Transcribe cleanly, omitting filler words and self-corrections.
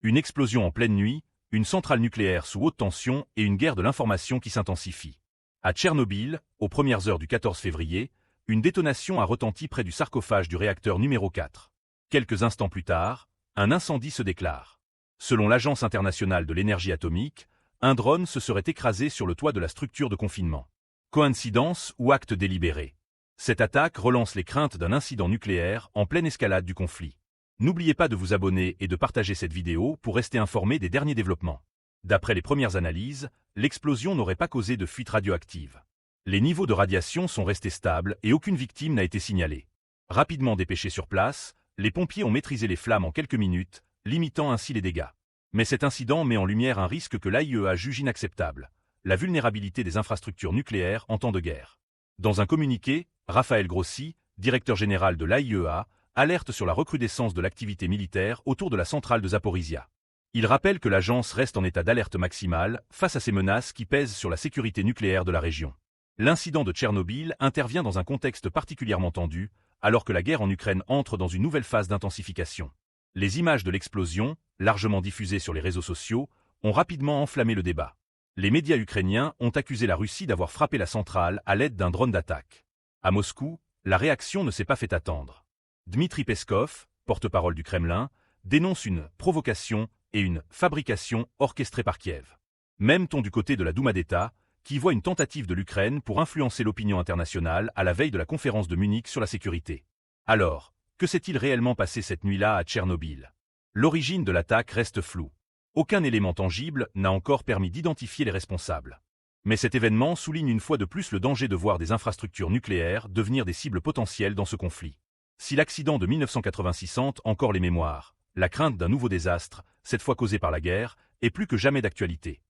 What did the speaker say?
Une explosion en pleine nuit, une centrale nucléaire sous haute tension et une guerre de l'information qui s'intensifie. À Tchernobyl, aux premières heures du 14 février, une détonation a retenti près du sarcophage du réacteur numéro 4. Quelques instants plus tard, un incendie se déclare. Selon l'Agence internationale de l'énergie atomique, un drone se serait écrasé sur le toit de la structure de confinement. Coïncidence ou acte délibéré? Cette attaque relance les craintes d'un incident nucléaire en pleine escalade du conflit. N'oubliez pas de vous abonner et de partager cette vidéo pour rester informé des derniers développements. D'après les premières analyses, l'explosion n'aurait pas causé de fuite radioactive. Les niveaux de radiation sont restés stables et aucune victime n'a été signalée. Rapidement dépêchés sur place, les pompiers ont maîtrisé les flammes en quelques minutes, limitant ainsi les dégâts. Mais cet incident met en lumière un risque que l'AIEA juge inacceptable, la vulnérabilité des infrastructures nucléaires en temps de guerre. Dans un communiqué, Raphaël Grossi, directeur général de l'AIEA, alerte sur la recrudescence de l'activité militaire autour de la centrale de Zaporizhia. Il rappelle que l'agence reste en état d'alerte maximale face à ces menaces qui pèsent sur la sécurité nucléaire de la région. L'incident de Tchernobyl intervient dans un contexte particulièrement tendu, alors que la guerre en Ukraine entre dans une nouvelle phase d'intensification. Les images de l'explosion, largement diffusées sur les réseaux sociaux, ont rapidement enflammé le débat. Les médias ukrainiens ont accusé la Russie d'avoir frappé la centrale à l'aide d'un drone d'attaque. À Moscou, la réaction ne s'est pas fait attendre. Dmitri Peskov, porte-parole du Kremlin, dénonce une provocation et une fabrication orchestrée par Kiev. Même ton du côté de la Douma d'État, qui voit une tentative de l'Ukraine pour influencer l'opinion internationale à la veille de la conférence de Munich sur la sécurité. Alors, que s'est-il réellement passé cette nuit-là à Tchernobyl? L'origine de l'attaque reste floue. Aucun élément tangible n'a encore permis d'identifier les responsables. Mais cet événement souligne une fois de plus le danger de voir des infrastructures nucléaires devenir des cibles potentielles dans ce conflit. Si l'accident de 1986 hante encore les mémoires, la crainte d'un nouveau désastre, cette fois causé par la guerre, est plus que jamais d'actualité.